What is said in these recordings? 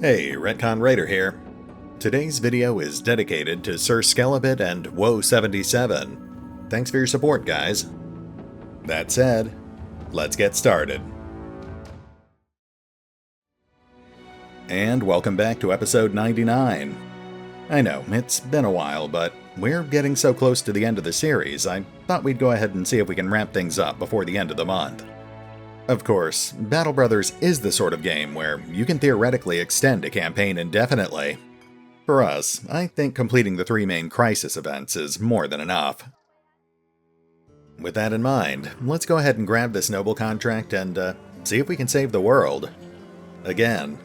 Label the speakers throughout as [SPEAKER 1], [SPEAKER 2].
[SPEAKER 1] Hey, RetconRaider here. Today's video is dedicated to Sir Skelibate and Woe77. Thanks for your support, guys. That said, let's get started. And welcome back to episode 99. I know, it's been a while, but we're getting so close to the end of the series, I thought we'd go ahead and see if we can wrap things up before the end of the month. Of course, Battle Brothers is the sort of game where you can theoretically extend a campaign indefinitely. For us, I think completing the 3 main crisis events is more than enough. With that in mind, let's go ahead and grab this noble contract and see if we can save the world. Again.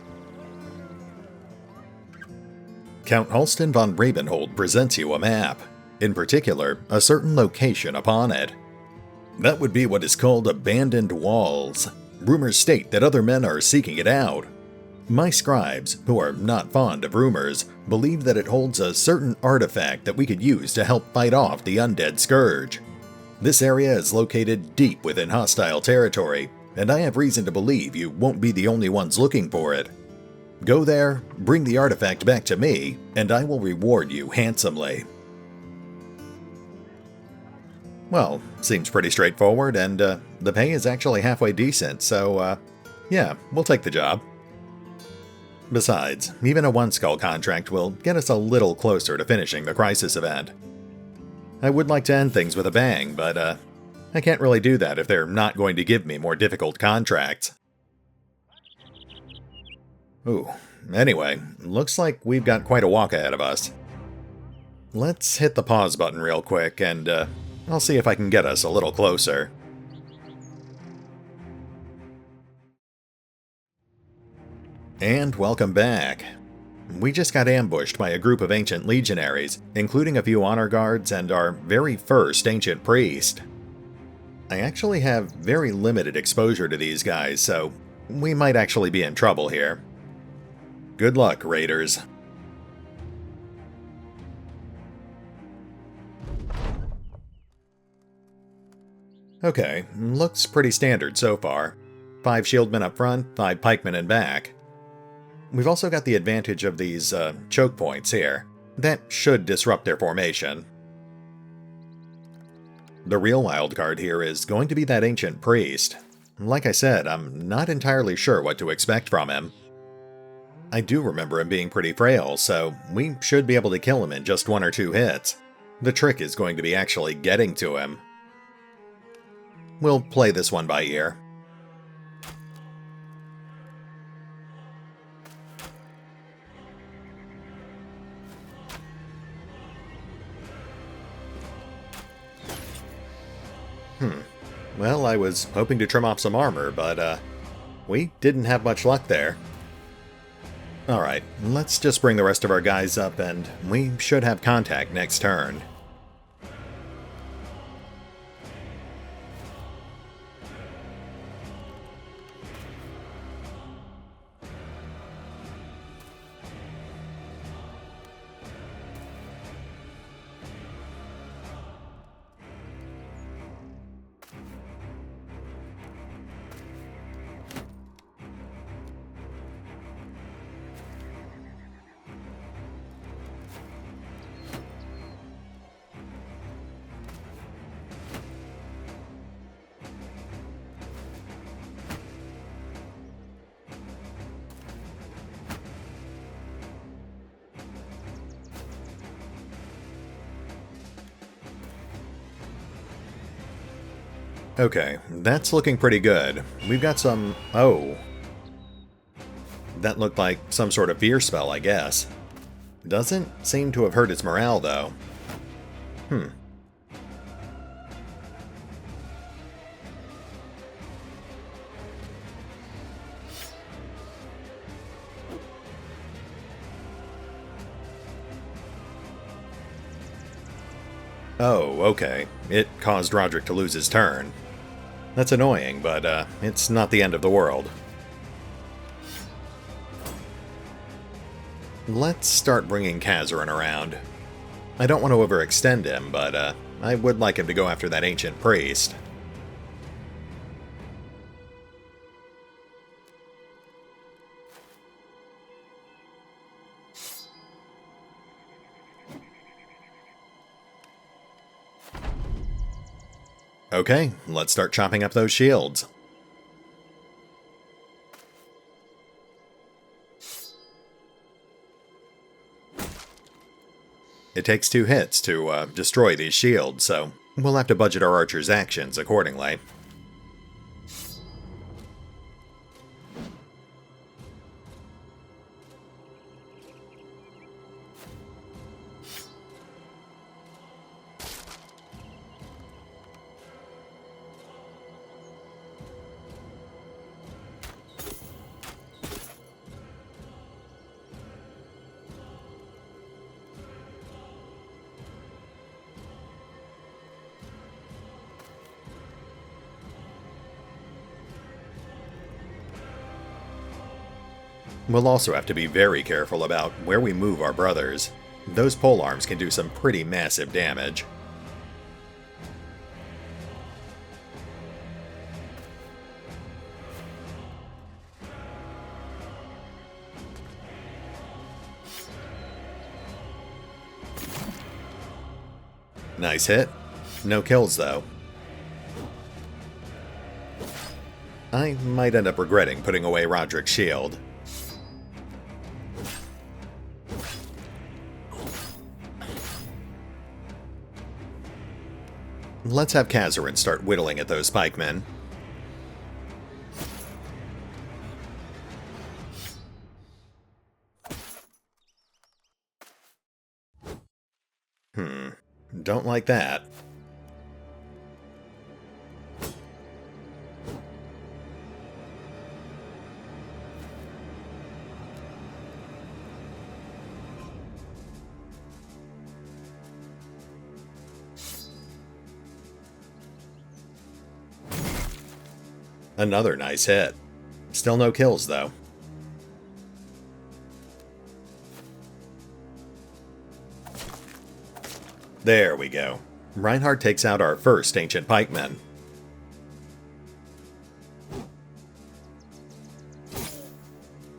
[SPEAKER 1] Count Halston von Rabenhold presents you a map, in particular, a certain location upon it. That would be what is called abandoned walls. Rumors state that other men are seeking it out. My scribes, who are not fond of rumors, believe that it holds a certain artifact that we could use to help fight off the Undead Scourge. This area is located deep within hostile territory, and I have reason to believe you won't be the only ones looking for it. Go there, bring the artifact back to me, and I will reward you handsomely. Well, seems pretty straightforward, and the pay is actually halfway decent, so yeah, we'll take the job. Besides, even a 1 skull contract will get us a little closer to finishing the crisis event. I would like to end things with a bang, but I can't really do that if they're not going to give me more difficult contracts. Ooh, anyway, looks like we've got quite a walk ahead of us. Let's hit the pause button real quick, and I'll see if I can get us a little closer. And welcome back. We just got ambushed by a group of ancient legionaries, including a few honor guards and our very first ancient priest. I actually have very limited exposure to these guys, so we might actually be in trouble here. Good luck, raiders. Okay, looks pretty standard so far. 5 shieldmen up front, 5 pikemen in back. We've also got the advantage of these choke points here. That should disrupt their formation. The real wildcard here is going to be that ancient priest. Like I said, I'm not entirely sure what to expect from him. I do remember him being pretty frail, so we should be able to kill him in just 1 or 2 hits. The trick is going to be actually getting to him. We'll play this one by ear. Well, I was hoping to trim off some armor, but we didn't have much luck there. Alright, let's just bring the rest of our guys up and we should have contact next turn. Okay, that's looking pretty good. We've got some... oh. That looked like some sort of fear spell, I guess. Doesn't seem to have hurt its morale, though. Oh, okay. It caused Roderick to lose his turn. That's annoying, but it's not the end of the world. Let's start bringing Casorin around. I don't want to overextend him, but I would like him to go after that ancient priest. Okay, let's start chopping up those shields. It takes 2 hits to destroy these shields, so we'll have to budget our archers' actions accordingly. We'll also have to be very careful about where we move our brothers. Those polearms can do some pretty massive damage. Nice hit. No kills, though. I might end up regretting putting away Roderick's shield. Let's have Casorin start whittling at those pikemen. Don't like that. Another nice hit. Still no kills, though. There we go. Reinhard takes out our first ancient pikeman.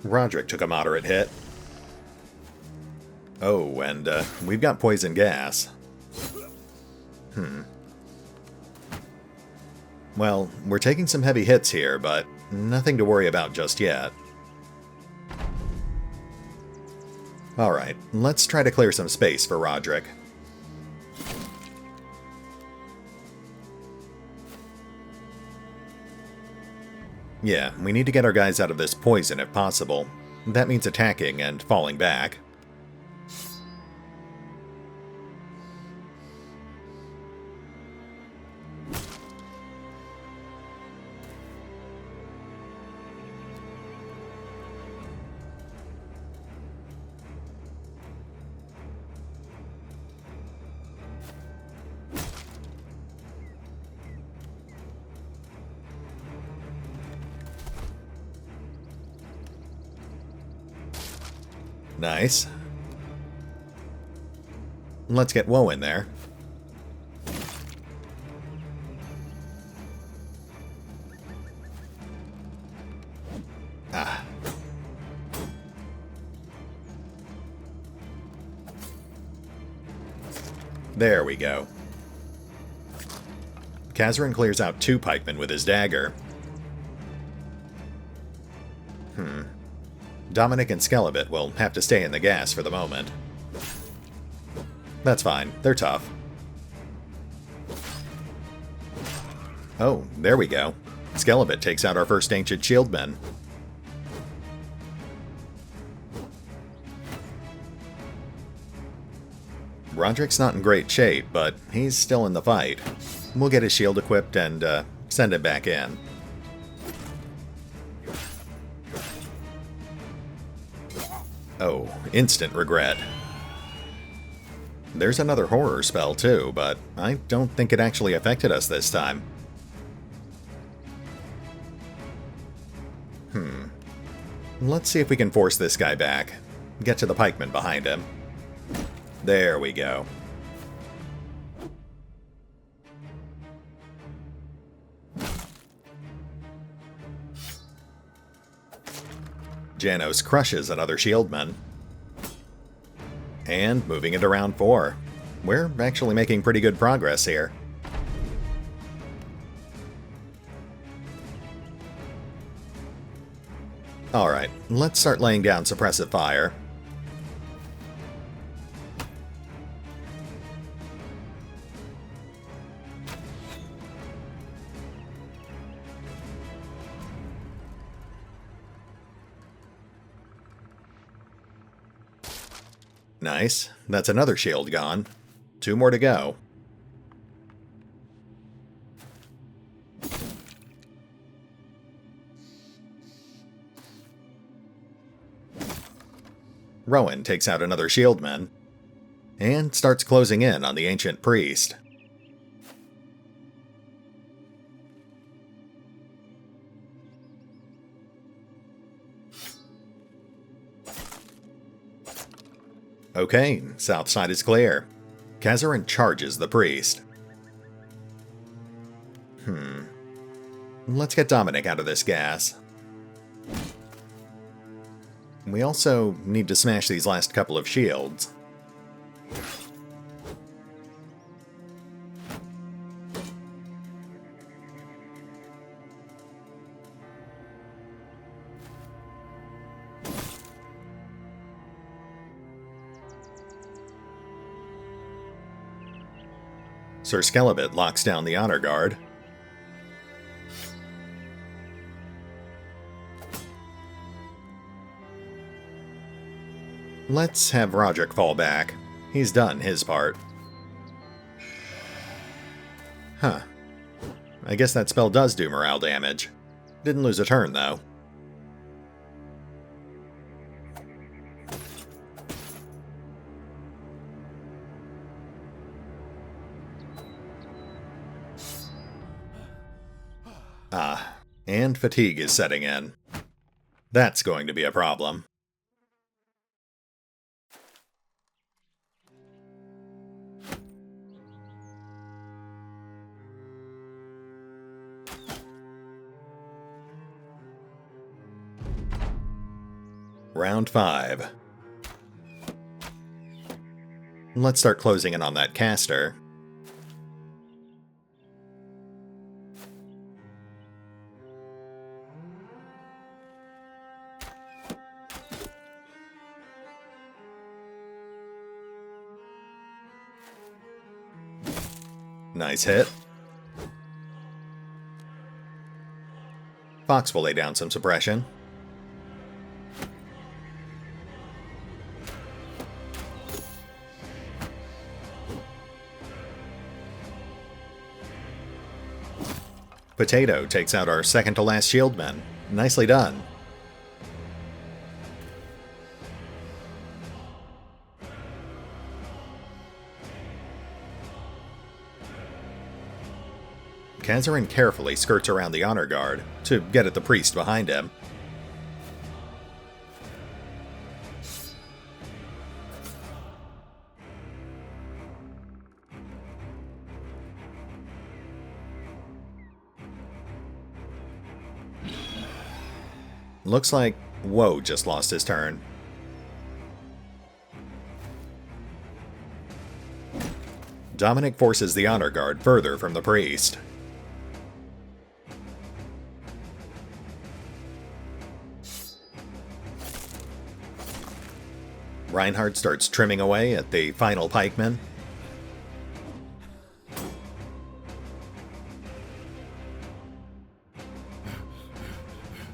[SPEAKER 1] Roderick took a moderate hit. Oh, and we've got poison gas. Well, we're taking some heavy hits here, but nothing to worry about just yet. Alright, let's try to clear some space for Roderick. Yeah, we need to get our guys out of this poison if possible. That means attacking and falling back. Nice. Let's get Woe in there. Ah. There we go. Casorin clears out 2 pikemen with his dagger. Dominic and Skelibate will have to stay in the gas for the moment. That's fine, they're tough. Oh, there we go. Skelibate takes out our first ancient shieldman. Roderick's not in great shape, but he's still in the fight. We'll get his shield equipped and send him back in. Oh, instant regret. There's another horror spell too, but I don't think it actually affected us this time. Let's see if we can force this guy back. Get to the pikeman behind him. There we go. Janos crushes another shieldman. And moving into round 4. We're actually making pretty good progress here. Alright, let's start laying down suppressive fire. Nice. That's another shield gone. 2 more to go. Rowan takes out another shieldman, and starts closing in on the ancient priest. Okay, south side is clear. Casorin charges the priest. Let's get Dominic out of this gas. We also need to smash these last couple of shields. Sir Skelibate locks down the honor guard. Let's have Roderick fall back. He's done his part. Huh. I guess that spell does do morale damage. Didn't lose a turn, though. And fatigue is setting in. That's going to be a problem. Round 5. Let's start closing in on that caster. Nice hit. Fox will lay down some suppression. Potato takes out our second to last shieldman. Nicely done. Casorin carefully skirts around the honor guard to get at the priest behind him. Looks like Woe just lost his turn. Dominic forces the honor guard further from the priest. Reinhard starts trimming away at the final pikeman.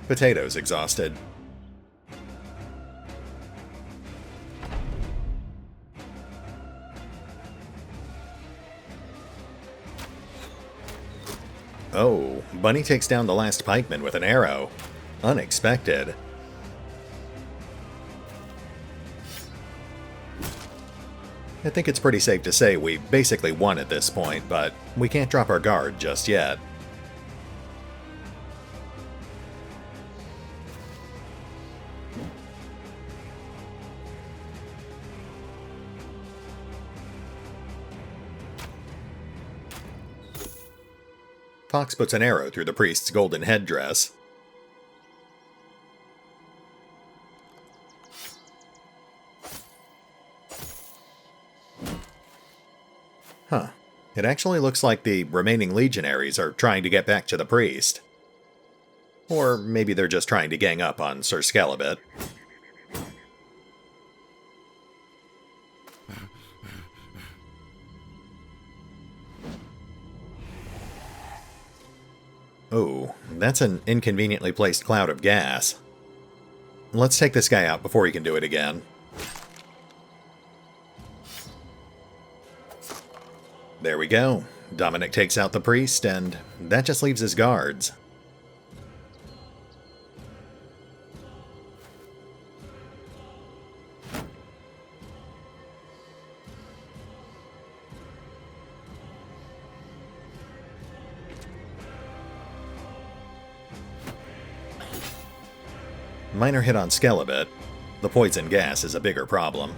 [SPEAKER 1] Potato's exhausted. Oh, Bunny takes down the last pikeman with an arrow. Unexpected. I think it's pretty safe to say we basically won at this point, but we can't drop our guard just yet. Fox puts an arrow through the priest's golden headdress. Huh. It actually looks like the remaining legionaries are trying to get back to the priest. Or maybe they're just trying to gang up on Sir Skelibate. Oh, that's an inconveniently placed cloud of gas. Let's take this guy out before he can do it again. There we go. Dominic takes out the priest, and that just leaves his guards. Minor hit on Skelibate. The poison gas is a bigger problem.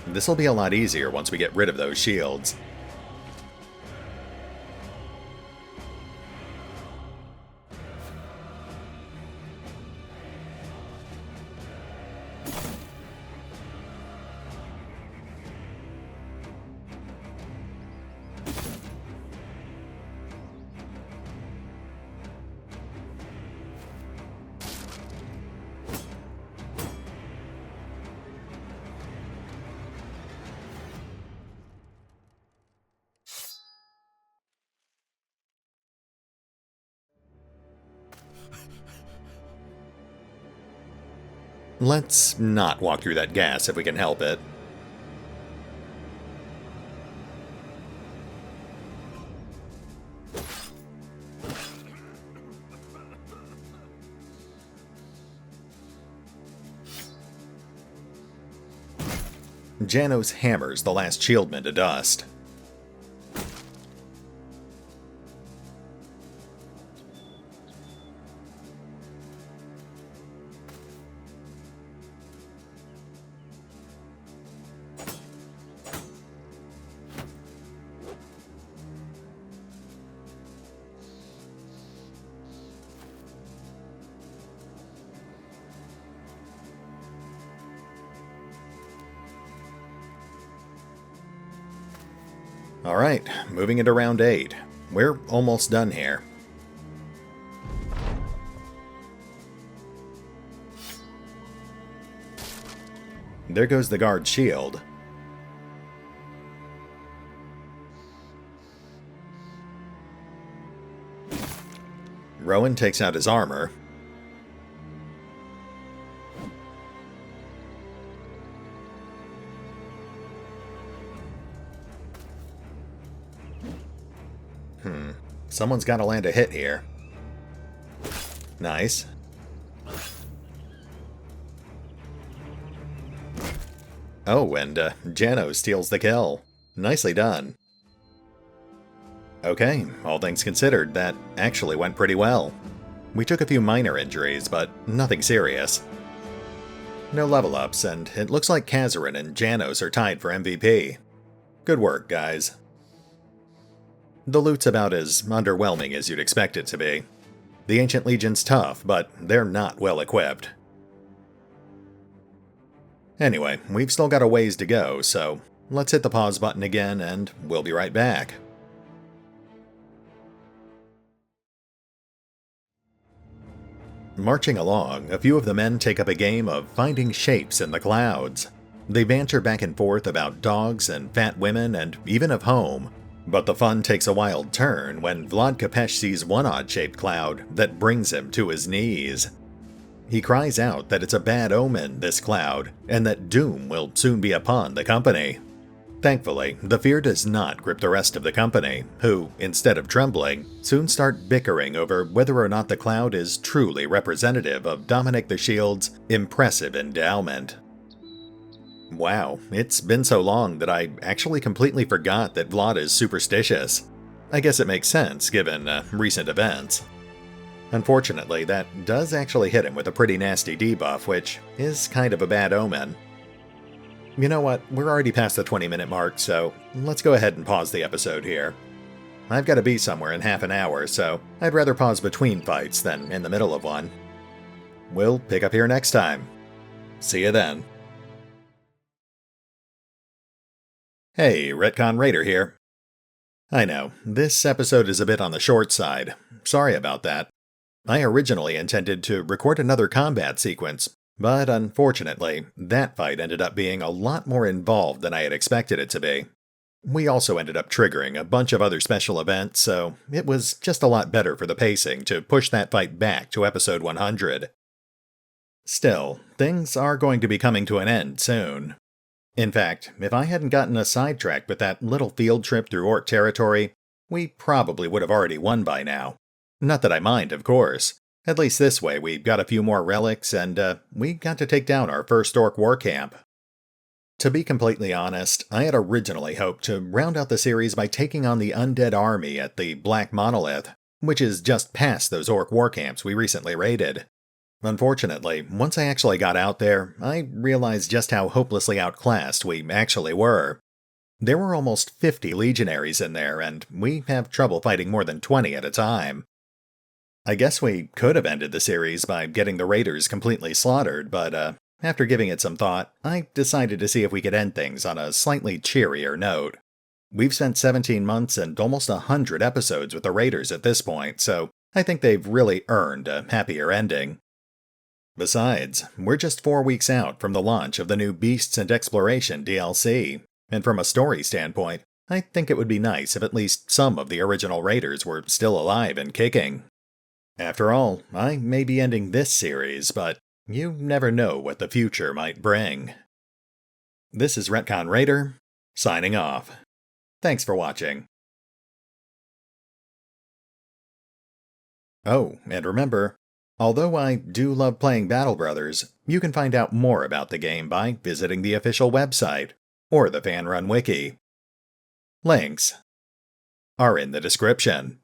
[SPEAKER 1] This'll be a lot easier once we get rid of those shields. Let's not walk through that gas if we can help it. Janos hammers the last shieldman to dust. Alright, moving into round 8. We're almost done here. There goes the guard's shield. Rowan takes out his armor. Someone's got to land a hit here. Nice. Oh, and Janos steals the kill. Nicely done. Okay, all things considered, that actually went pretty well. We took a few minor injuries, but nothing serious. No level ups, and it looks like Casorin and Janos are tied for MVP. Good work, guys. The loot's about as underwhelming as you'd expect it to be. The Ancient Legion's tough, but they're not well equipped. Anyway, we've still got a ways to go, so let's hit the pause button again and we'll be right back. Marching along, a few of the men take up a game of finding shapes in the clouds. They banter back and forth about dogs and fat women and even of home. But the fun takes a wild turn when Vlad Kapesh sees one odd-shaped cloud that brings him to his knees. He cries out that it's a bad omen, this cloud, and that doom will soon be upon the company. Thankfully, the fear does not grip the rest of the company, who, instead of trembling, soon start bickering over whether or not the cloud is truly representative of Dominic the Shield's impressive endowment. Wow, it's been so long that I actually completely forgot that Vlad is superstitious. I guess it makes sense, given recent events. Unfortunately, that does actually hit him with a pretty nasty debuff, which is kind of a bad omen. You know what, we're already past the 20-minute mark, so let's go ahead and pause the episode here. I've got to be somewhere in half an hour, so I'd rather pause between fights than in the middle of one. We'll pick up here next time. See you then. Hey, RetconRaider here. I know, this episode is a bit on the short side. Sorry about that. I originally intended to record another combat sequence, but unfortunately, that fight ended up being a lot more involved than I had expected it to be. We also ended up triggering a bunch of other special events, so it was just a lot better for the pacing to push that fight back to episode 100. Still, things are going to be coming to an end soon. In fact, if I hadn't gotten us sidetracked with that little field trip through Orc territory, we probably would have already won by now. Not that I mind, of course. At least this way we got a few more relics and we got to take down our first Orc war camp. To be completely honest, I had originally hoped to round out the series by taking on the Undead army at the Black Monolith, which is just past those Orc war camps we recently raided. Unfortunately, once I actually got out there, I realized just how hopelessly outclassed we actually were. There were almost 50 legionaries in there, and we have trouble fighting more than 20 at a time. I guess we could have ended the series by getting the raiders completely slaughtered, but after giving it some thought, I decided to see if we could end things on a slightly cheerier note. We've spent 17 months and almost 100 episodes with the raiders at this point, so I think they've really earned a happier ending. Besides, we're just 4 weeks out from the launch of the new Beasts and Exploration DLC, and from a story standpoint, I think it would be nice if at least some of the original raiders were still alive and kicking. After all, I may be ending this series, but you never know what the future might bring. This is RetconRaider, signing off. Thanks for watching. Oh, and remember, although I do love playing Battle Brothers, you can find out more about the game by visiting the official website, or the fan-run wiki. Links are in the description.